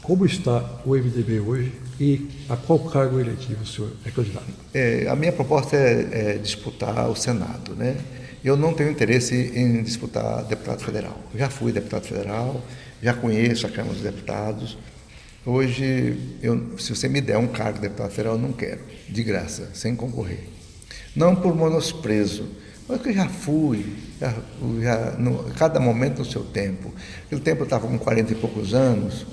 Como está o MDB hoje e a qual cargo eletivo o senhor é candidato? A minha proposta é disputar o Senado, né? Eu não tenho interesse em disputar deputado federal. Já fui deputado federal, já conheço a Câmara dos Deputados. Hoje, se você me der um cargo de deputado federal, eu não quero, de graça, sem concorrer. Não por menosprezo, mas que eu já fui, cada momento no seu tempo. Naquele tempo eu estava com 40 e poucos anos,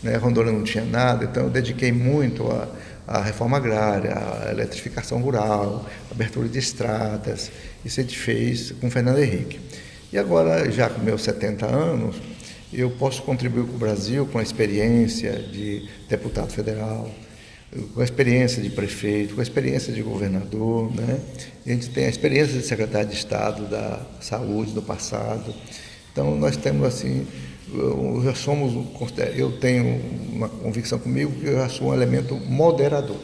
né, Rondônia não tinha nada, então eu dediquei muito à reforma agrária, à eletrificação rural, abertura de estradas. Isso a gente fez com Fernando Henrique. E agora, já com meus 70 anos, eu posso contribuir com o Brasil com a experiência de deputado federal, com a experiência de prefeito, com a experiência de governador, né? A gente tem a experiência de secretário de Estado da Saúde no passado. Então, nós temos assim, eu tenho uma convicção comigo que eu já sou um elemento moderador.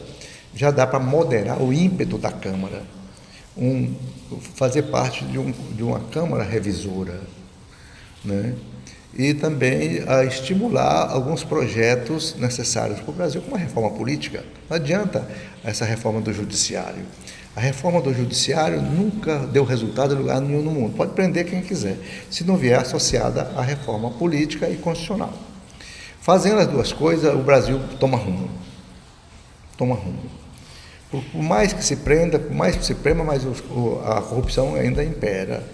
Já dá para moderar o ímpeto da Câmara, fazer parte de uma Câmara revisora, né? E também a estimular alguns projetos necessários para o Brasil, como a reforma política. Não adianta essa reforma do judiciário. A reforma do judiciário nunca deu resultado em lugar nenhum no mundo. Pode prender quem quiser, se não vier associada à reforma política e constitucional. Fazendo as duas coisas, o Brasil toma rumo. Toma rumo. Por mais que se prenda, por mais que se prenda, mas a corrupção ainda impera.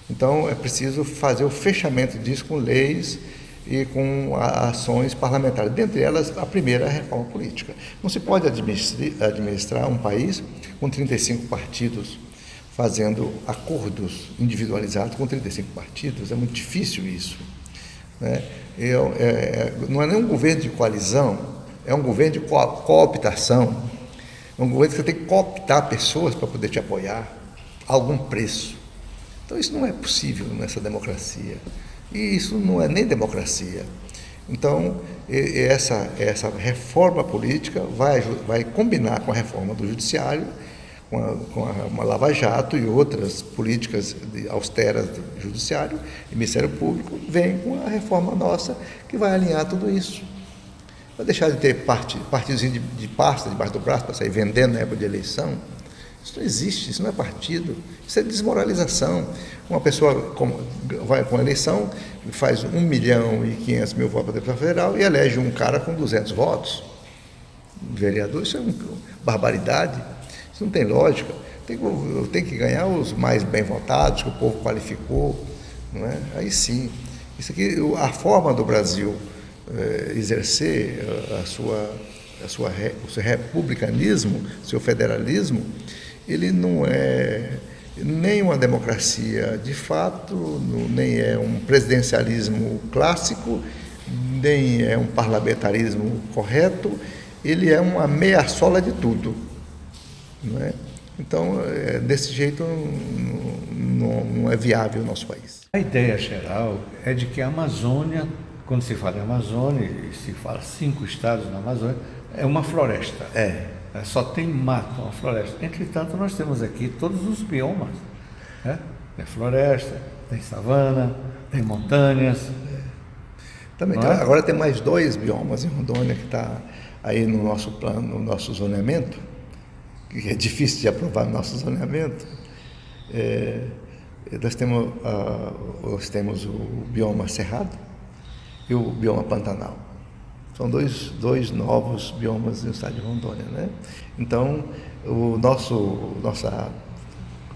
Então, é preciso fazer o fechamento disso com leis e com ações parlamentares. Dentre elas, a primeira é a reforma política. Não se pode administrar um país com 35 partidos, fazendo acordos individualizados com 35 partidos. É muito difícil isso, né? Não é nem um governo de coalizão, é um governo de cooptação. É um governo que você tem que cooptar pessoas para poder te apoiar a algum preço. Então, isso não é possível nessa democracia. E isso não é nem democracia. Então, essa reforma política vai combinar com a reforma do judiciário, com a Lava Jato e outras políticas austeras do judiciário e Ministério Público, vem com a reforma nossa, que vai alinhar tudo isso. Vai deixar de ter partidozinho de pasta debaixo do braço para sair vendendo na época de eleição. Isso não existe, isso não é partido, isso é desmoralização. Uma pessoa vai com a eleição, faz 1.500.000 votos para deputado federal e elege um cara com 200 votos. Vereador, isso é uma barbaridade, isso não tem lógica. Tem que ganhar os mais bem votados, que o povo qualificou, não é? Aí sim. Isso aqui, a forma do Brasil exercer o seu republicanismo, o seu federalismo, ele não é nem uma democracia de fato, nem é um presidencialismo clássico, nem é um parlamentarismo correto, ele é uma meia-sola de tudo, não é? Então, desse jeito, não é viável o nosso país. A ideia geral é de que a Amazônia, quando se fala em Amazônia, e se fala 5 estados na Amazônia, é uma floresta. Só tem mato, uma floresta. Entretanto, nós temos aqui todos os biomas, né? Tem floresta, tem savana, tem montanhas. Também, agora tem mais 2 biomas em Rondônia que está aí no nosso plano, no nosso zoneamento, que é difícil de aprovar no nosso zoneamento. Nós temos o bioma Cerrado e o bioma Pantanal. São dois novos biomas no estado de Rondônia, né? Então, nossa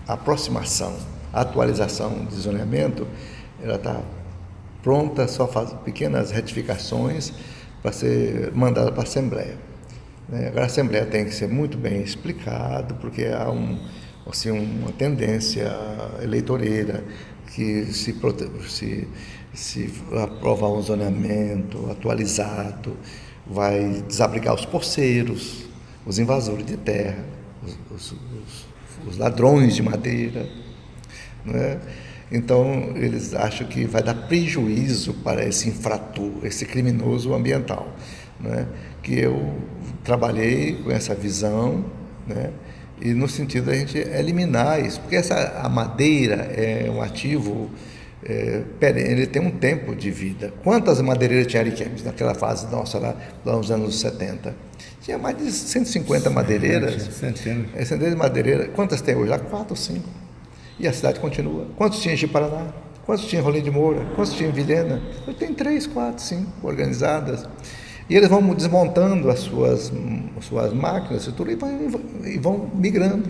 aproximação, atualização de zoneamento, ela está pronta, só faz pequenas retificações para ser mandada para a Assembleia, né? Agora, a Assembleia tem que ser muito bem explicado, porque há uma tendência eleitoreira que se aprovar um zoneamento atualizado, vai desabrigar os poceiros, os invasores de terra, os ladrões de madeira, né? Então, eles acham que vai dar prejuízo para esse infrator, esse criminoso ambiental, né? Que eu trabalhei com essa visão, né? E no sentido da gente eliminar isso, porque a madeira é um ativo ele tem um tempo de vida. Quantas madeireiras tinha Ariquemes naquela fase nossa, lá nos anos 70? Tinha mais de 150 madeireiras. Centenas. Centenas de madeireiras. Quantas tem hoje? Lá 4 ou 5. E a cidade continua. Quantos tinha em Ji-Paraná? Quantos tinha em Rolim de Moura? Quantos tinha em Vilhena? Hoje tem 3, 4, 5 organizadas. E eles vão desmontando as suas máquinas e vão migrando.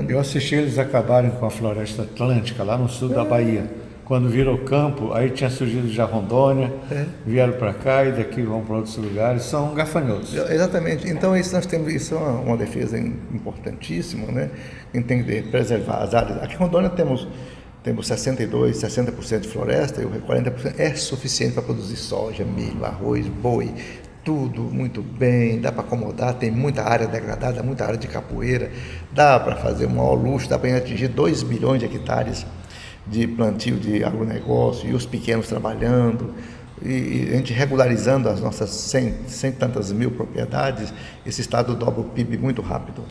Eu assisti eles acabarem com a floresta atlântica, lá no sul da Bahia. Quando virou campo, aí tinha surgido já Rondônia, vieram para cá e daqui vão para outros lugares, são gafanhotos. Exatamente. Então isso é uma defesa importantíssima, né? A gente tem que preservar as áreas. Aqui em Rondônia temos 62%, 60% de floresta e o 40% é suficiente para produzir soja, milho, arroz, boi, tudo muito bem, dá para acomodar, tem muita área degradada, muita área de capoeira, dá para fazer um maior luxo, dá para atingir 2 bilhões de hectares de plantio de agronegócio e os pequenos trabalhando, e a gente regularizando as nossas 100 tantas mil propriedades, esse estado dobra o PIB muito rápido.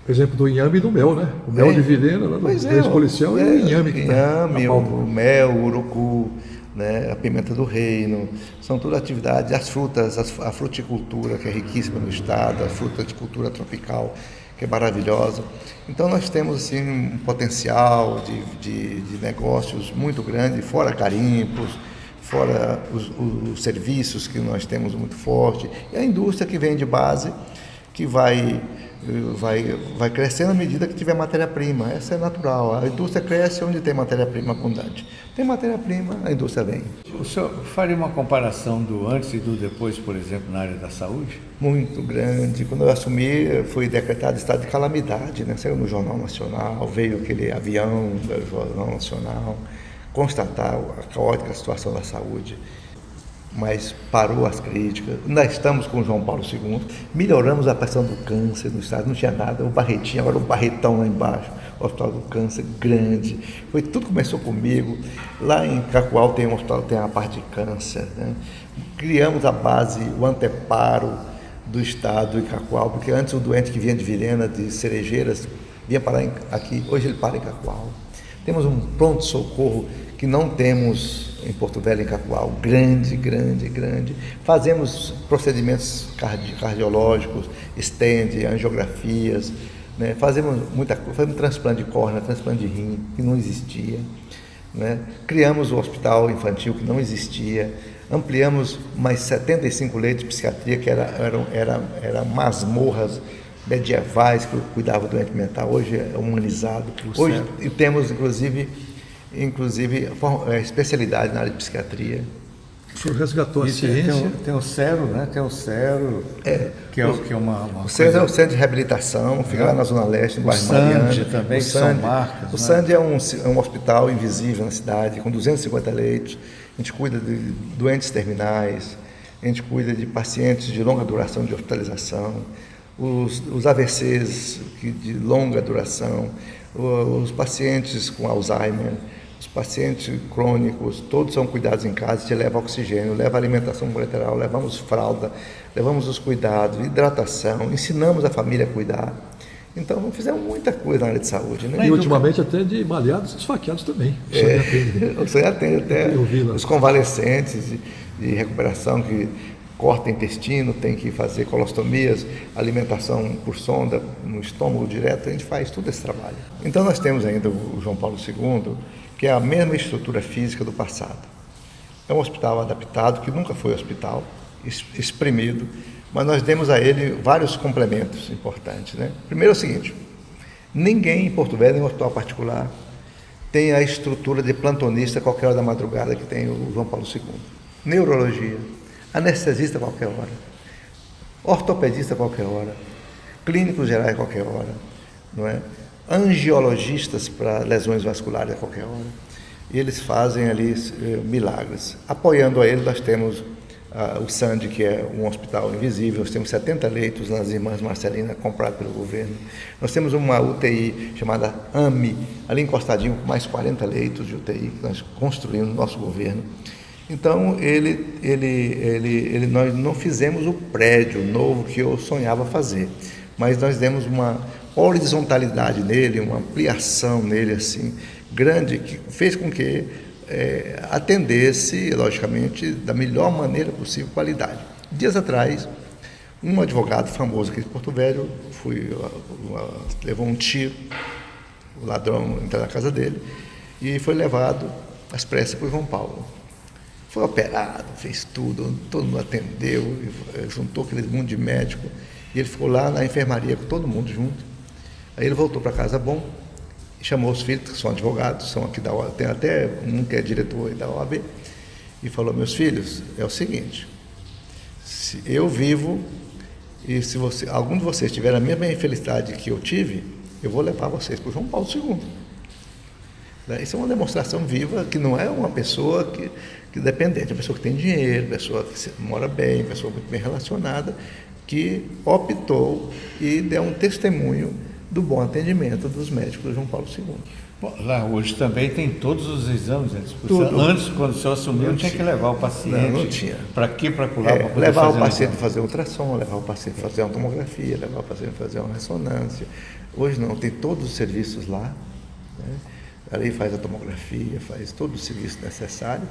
Por exemplo, do inhame e do mel, né? O mel de Vilhena, lá do Residência Policial, e o inhame que está na palma. O mel, o urucu, né? A pimenta do reino, são tudo atividades, as frutas, a fruticultura, que é riquíssima no estado, a fruticultura tropical, que é maravilhosa. Então nós temos assim, um potencial de negócios muito grande, fora garimpos, fora os serviços que nós temos muito forte, e a indústria que vem de base, que vai crescendo à medida que tiver matéria-prima. Essa é natural. A indústria cresce onde tem matéria-prima abundante. Tem matéria-prima, a indústria vem. O senhor faria uma comparação do antes e do depois, por exemplo, na área da saúde? Muito grande. Quando eu assumi, foi decretado estado de calamidade, né? Saiu no Jornal Nacional, veio aquele avião do Jornal Nacional constatar a caótica situação da saúde. Mas parou as críticas. Ainda estamos com o João Paulo II, melhoramos a questão do câncer no estado, não tinha nada, o Barretinho, agora o Barretão lá embaixo, o Hospital do Câncer grande. Tudo começou comigo. Lá em Cacoal tem um hospital, tem a parte de câncer, né? Criamos a base, o anteparo do estado em Cacoal, porque antes o doente que vinha de Vilhena, de Cerejeiras, vinha parar aqui, hoje ele para em Cacoal. Temos um pronto-socorro que não temos em Porto Velho, em Cacoal, grande. Fazemos procedimentos cardiológicos, stent, angiografias, né? Fazemos transplante de córnea, transplante de rim, que não existia, né? Criamos o hospital infantil, que não existia, ampliamos mais 75 leitos de psiquiatria, que eram masmorras medievais que cuidavam do doente mental, hoje é humanizado. Hoje temos, inclusive especialidade na área de psiquiatria. O senhor resgatou a ciência. Tem o CERO, né? Tem o CERO, que é uma o CERO é o Centro de Reabilitação, fica lá na Zona Leste, no bairro Mariana. O SAND também, são marcas. O SAND é um hospital invisível na cidade, com 250 leitos. A gente cuida de doentes terminais, a gente cuida de pacientes de longa duração de hospitalização, os AVCs de longa duração, os pacientes com Alzheimer, os pacientes crônicos, todos são cuidados em casa, a gente leva oxigênio, leva alimentação bilateral, levamos fralda, levamos os cuidados, hidratação, ensinamos a família a cuidar. Então, fizemos muita coisa na área de saúde, né? E ultimamente até de baleados e esfaqueados também. Você atende até os convalescentes de recuperação que corta intestino, tem que fazer colostomias, alimentação por sonda no estômago direto, a gente faz todo esse trabalho. Então nós temos ainda o João Paulo II, que é a mesma estrutura física do passado. É um hospital adaptado, que nunca foi hospital, exprimido, mas nós demos a ele vários complementos importantes, né? Primeiro é o seguinte, ninguém em Porto Velho, em um hospital particular, tem a estrutura de plantonista a qualquer hora da madrugada que tem o João Paulo II. Neurologia, anestesista a qualquer hora, ortopedista a qualquer hora, clínicos gerais a qualquer hora, não é? Angiologistas para lesões vasculares a qualquer hora. E eles fazem ali milagres. Apoiando a ele, nós temos o SAND, que é um hospital invisível, nós temos 70 leitos nas Irmãs Marcelina, comprado pelo governo. Nós temos uma UTI chamada AMI, ali encostadinho, com mais 40 leitos de UTI, que nós construímos no nosso governo. Então, nós não fizemos o prédio novo que eu sonhava fazer, mas nós demos uma horizontalidade nele, uma ampliação nele, assim, grande que fez com que atendesse, logicamente, da melhor maneira possível, qualidade. Dias atrás, um advogado famoso aqui de Porto Velho levou um tiro, o ladrão entrou na casa dele e foi levado às pressas para o João Paulo. Foi operado, fez tudo, todo mundo atendeu, juntou aquele mundo de médico e ele ficou lá na enfermaria com todo mundo junto. Aí ele voltou para casa bom, chamou os filhos, que são advogados, são aqui da OAB, tem até um que é diretor da OAB, e falou: meus filhos, é o seguinte, se eu vivo e se algum de vocês tiver a mesma infelicidade que eu tive, eu vou levar vocês para o João Paulo II. Isso é uma demonstração viva que não é uma pessoa que é dependente, é uma pessoa que tem dinheiro, pessoa que mora bem, pessoa muito bem relacionada, que optou e deu um testemunho do bom atendimento dos médicos do João Paulo II. Bom, lá hoje também tem todos os exames à disposição. Tudo. Antes, quando o senhor assumiu, tinha que levar o paciente. Não tinha. Para aqui, para colar, para poder levar fazer o paciente para fazer ultrassom, levar o paciente para fazer uma tomografia, levar o paciente para fazer uma ressonância. Hoje não, tem todos os serviços lá, né? Ali faz a tomografia, faz todo o serviço necessário.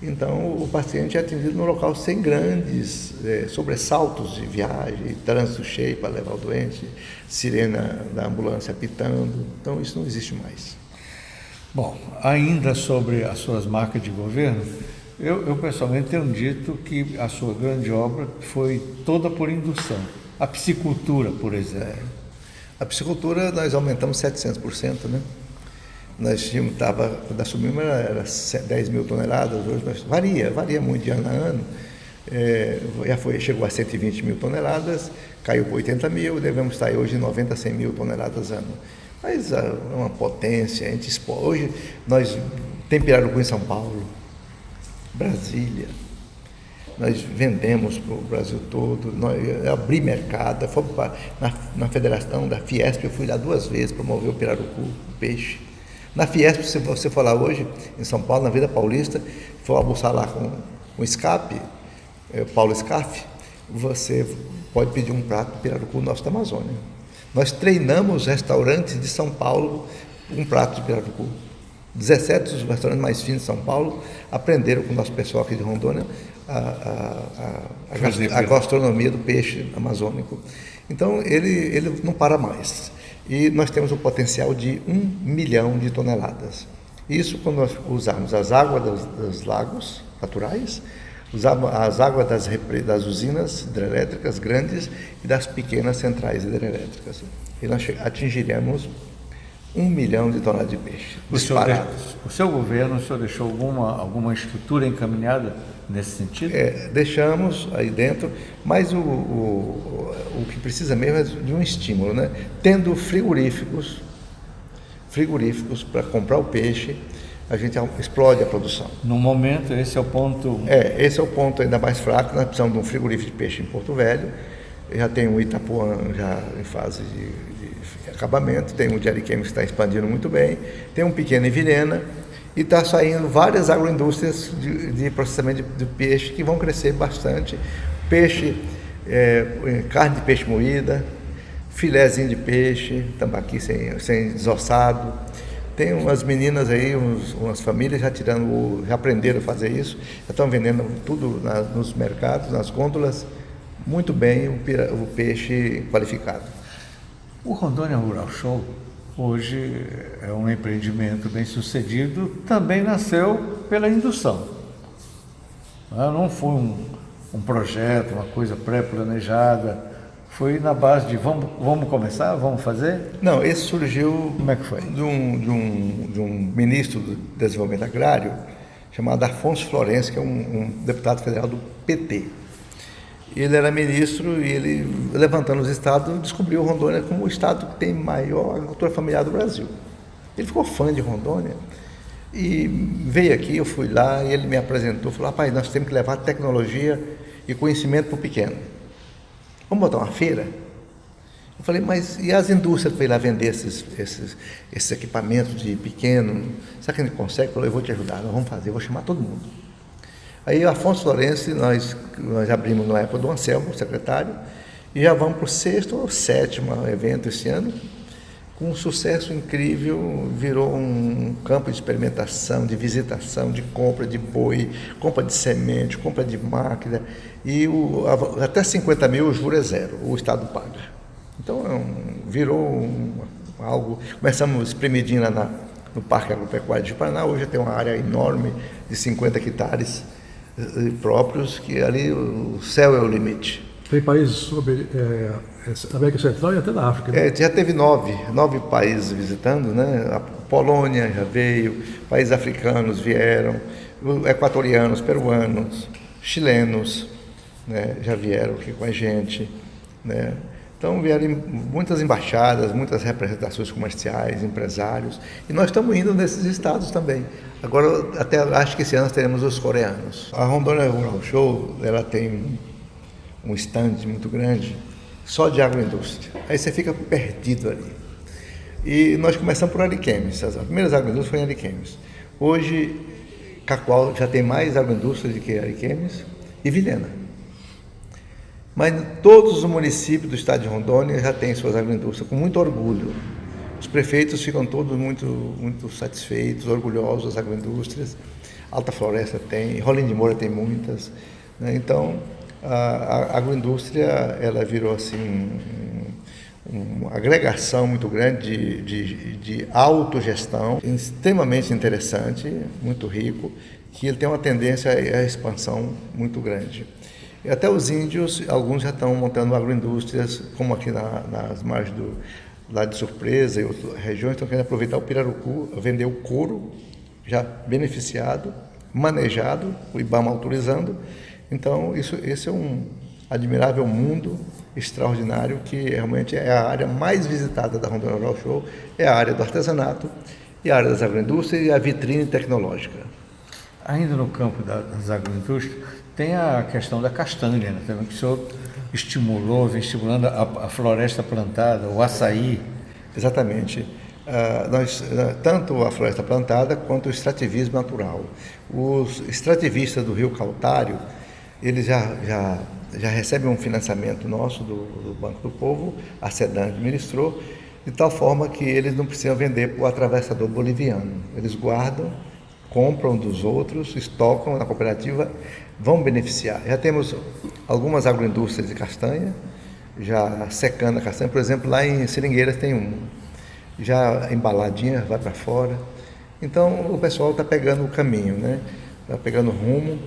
Então, o paciente é atendido no local sem grandes sobressaltos de viagem, trânsito cheio para levar o doente, sirena da ambulância apitando. Então, isso não existe mais. Bom, ainda sobre as suas marcas de governo, eu pessoalmente tenho dito que a sua grande obra foi toda por indução. A piscicultura, por exemplo. A piscicultura nós aumentamos 700%, né? Nós tínhamos, quando assumimos era 10 mil toneladas, hoje varia muito de ano a ano, chegou a 120 mil toneladas, caiu para 80 mil, devemos estar hoje em 90 a 100 mil toneladas ano. Mas é uma potência, a gente expõe. Hoje nós tem pirarucu em São Paulo, Brasília, nós vendemos para o Brasil todo, nós abri mercado, fomos na federação da Fiesp, eu fui lá 2 vezes promover o pirarucu, o peixe. Na Fiesp, se você for lá hoje, em São Paulo, na Vida Paulista, for almoçar lá com o Scape, Paulo Scaff, você pode pedir um prato de pirarucu nosso da Amazônia. Nós treinamos restaurantes de São Paulo um prato de pirarucu. 17 dos restaurantes mais finos de São Paulo aprenderam com o nosso pessoal aqui de Rondônia a gastronomia do peixe amazônico. Então, ele não para mais. E nós temos um potencial de 1 milhão de toneladas. Isso quando nós usarmos as águas dos lagos naturais, usarmos as águas das usinas hidrelétricas grandes e das pequenas centrais hidrelétricas. E nós atingiremos 1 milhão de toneladas de peixe. O seu governo, o senhor deixou alguma estrutura encaminhada nesse sentido? Deixamos aí dentro, mas o que precisa mesmo é de um estímulo, né? Tendo frigoríficos para comprar o peixe, a gente explode a produção. No momento, esse é o ponto... Esse é o ponto ainda mais fraco. Nós precisamos de um frigorífico de peixe em Porto Velho. Já tem um Itapuã já em fase de acabamento, tem um de Ariquemes que está expandindo muito bem, tem um pequeno em Vilhena, e está saindo várias agroindústrias de processamento de peixe que vão crescer bastante. Peixe, carne de peixe moída, filézinho de peixe, tambaqui sem desossado. Tem umas meninas aí, umas famílias já aprenderam a fazer isso, já estão vendendo tudo nos mercados, nas gôndolas, muito bem o peixe qualificado. O Rondônia Rural Show hoje é um empreendimento bem sucedido, também nasceu pela indução. Não foi um projeto, uma coisa pré-planejada, foi na base de vamos começar, vamos fazer? Não, esse surgiu. Como é que foi? De um ministro do Desenvolvimento Agrário chamado Afonso Florencio, que é um deputado federal do PT. Ele era ministro e ele, levantando os estados, descobriu Rondônia como o estado que tem maior agricultura familiar do Brasil. Ele ficou fã de Rondônia e veio aqui, eu fui lá e ele me apresentou, falou: rapaz, nós temos que levar tecnologia e conhecimento para o pequeno. Vamos botar uma feira? Eu falei: mas e as indústrias para ir lá vender esses equipamentos de pequeno? Será que a gente consegue? Ele falou: eu vou te ajudar, nós vamos fazer, eu vou chamar todo mundo. Aí, Afonso Florencio, nós abrimos na época do Anselmo, secretário, e já vamos para o 6º ou 7º evento esse ano, com um sucesso incrível, virou um campo de experimentação, de visitação, de compra de boi, compra de semente, compra de máquina, e até 50 mil o juro é zero, o Estado paga. Então virou algo. Começamos espremidinho lá no Parque Agropecuário de Paraná, hoje tem uma área enorme de 50 hectares próprios, que ali o céu é o limite. Tem países sobre a América Central e até na África. Né? Já teve nove países visitando, né? A Polônia já veio, países africanos vieram, equatorianos, peruanos, chilenos, né? Já vieram aqui com a gente, né? Então vieram muitas embaixadas, muitas representações comerciais, empresários, e nós estamos indo nesses estados também. Agora, até acho que esse ano nós teremos os coreanos. A Rondônia Rural Show, ela tem um stand muito grande, só de agroindústria. Aí você fica perdido ali. E nós começamos por Ariquemes. As primeiras agroindústrias foram em Ariquemes. Hoje, Cacoal já tem mais agroindústria do que Ariquemes e Vilhena. Mas todos os municípios do estado de Rondônia já têm suas agroindústrias, com muito orgulho. Os prefeitos ficam todos muito satisfeitos, orgulhosos das agroindústrias. Alta Floresta tem, Rolim de Moura tem muitas, né? Então, a agroindústria, ela virou assim uma agregação muito grande de autogestão, extremamente interessante, muito rico, que ele tem uma tendência à expansão muito grande. E até os índios, alguns já estão montando agroindústrias, como aqui nas margens lá de Surpresa e outras regiões, estão querendo aproveitar o pirarucu, vender o couro já beneficiado, manejado, o IBAMA autorizando. Então, esse é um admirável mundo extraordinário, que realmente é a área mais visitada da Rondônia Rural Show, é a área do artesanato e a área das agroindústrias e a vitrine tecnológica. Ainda no campo das agroindústrias, tem a questão da castanha, né? Também que o senhor estimulou, vem estimulando a floresta plantada, o açaí. Exatamente. Tanto a floresta plantada quanto o extrativismo natural. Os extrativistas do Rio Caltário, eles já recebem um financiamento nosso do Banco do Povo, a SEDAN administrou, de tal forma que eles não precisam vender para o atravessador boliviano. Eles guardam, compram dos outros, estocam na cooperativa, vão beneficiar. Já temos algumas agroindústrias de castanha, já secando a castanha. Por exemplo, lá em Seringueiras tem uma, já embaladinha, vai para fora. Então, o pessoal está pegando o caminho, né? Está pegando rumo,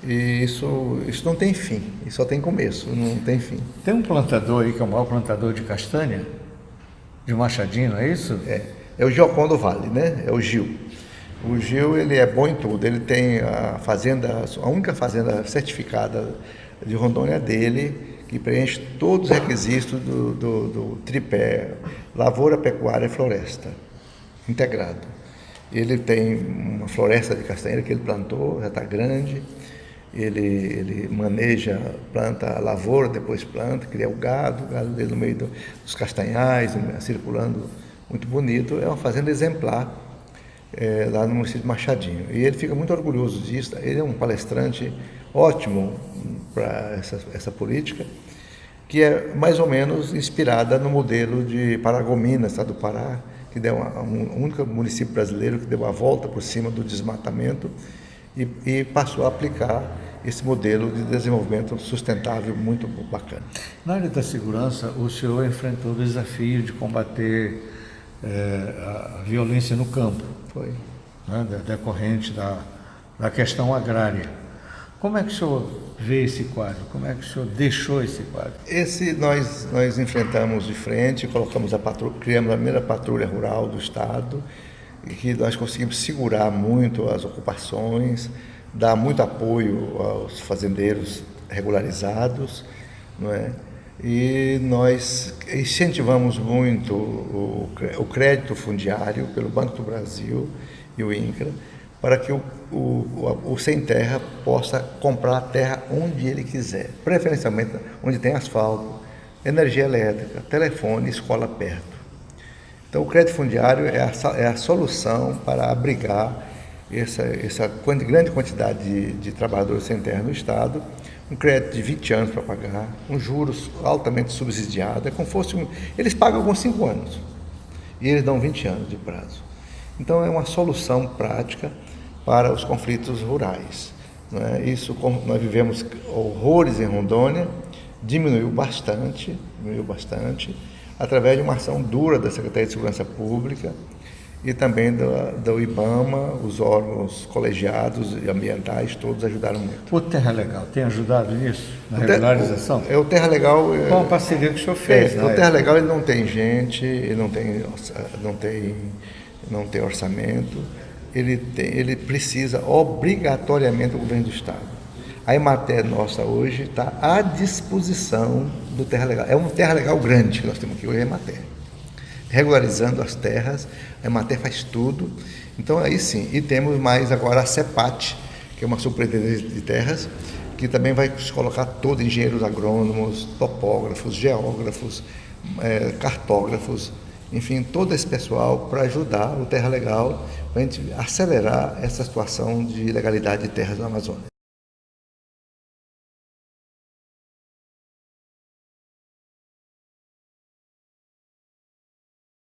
e isso não tem fim, isso só tem começo, não tem fim. Tem um plantador aí que é o maior plantador de castanha, de Machadinho, não é isso? É o Giocondo Vale, né? É o Gil. O Gil, ele é bom em tudo, ele tem a única fazenda certificada de Rondônia dele, que preenche todos os requisitos do tripé lavoura, pecuária e floresta, integrado. Ele tem uma floresta de castanheira que ele plantou, já está grande, ele maneja, planta a lavoura, depois planta, cria o gado dele no meio dos castanhais, circulando, muito bonito. É uma fazenda exemplar lá no município de Machadinho. E ele fica muito orgulhoso disso. Ele é um palestrante ótimo para essa política, que é mais ou menos inspirada no modelo de Paragominas, estado do Pará, que deu um único município brasileiro que deu a volta por cima do desmatamento e passou a aplicar esse modelo de desenvolvimento sustentável muito bacana. Na área da segurança, o senhor enfrentou o desafio de combater a violência no campo. Foi. Né, decorrente da questão agrária. Como é que o senhor vê esse quadro? Como é que o senhor deixou esse quadro? Nós enfrentamos de frente, criamos a primeira patrulha rural do estado, e que nós conseguimos segurar muito as ocupações, dar muito apoio aos fazendeiros regularizados, não é? E nós incentivamos muito o crédito fundiário pelo Banco do Brasil e o INCRA, para que o sem terra possa comprar a terra onde ele quiser, preferencialmente onde tem asfalto, energia elétrica, telefone, escola perto. Então, o crédito fundiário é a solução para abrigar essa grande quantidade de trabalhadores sem terra no Estado, um crédito de 20 anos para pagar, um juros altamente subsidiado, é como fosse eles pagam com 5 anos. e eles dão 20 anos de prazo. Então, é uma solução prática para os conflitos rurais. Não é? Isso, como nós vivemos horrores em Rondônia, diminuiu bastante, através de uma ação dura da Secretaria de Segurança Pública e também do IBAMA, os órgãos colegiados e ambientais, todos ajudaram muito. O Terra Legal tem ajudado nisso, na regularização? O Terra Legal... Qual a parceria que o senhor fez? O Terra Legal ele não tem gente, ele não tem orçamento, ele precisa obrigatoriamente do governo do Estado. A Emater nossa hoje está à disposição do Terra Legal. É um Terra Legal grande que nós temos aqui hoje, a Emater. Regularizando as terras, a Emater faz tudo. Então aí sim, e temos mais agora a CEPAT, que é uma superintendência de terras, que também vai colocar todos engenheiros agrônomos, topógrafos, geógrafos, cartógrafos, enfim, todo esse pessoal para ajudar o Terra Legal, para a gente acelerar essa situação de ilegalidade de terras na Amazônia.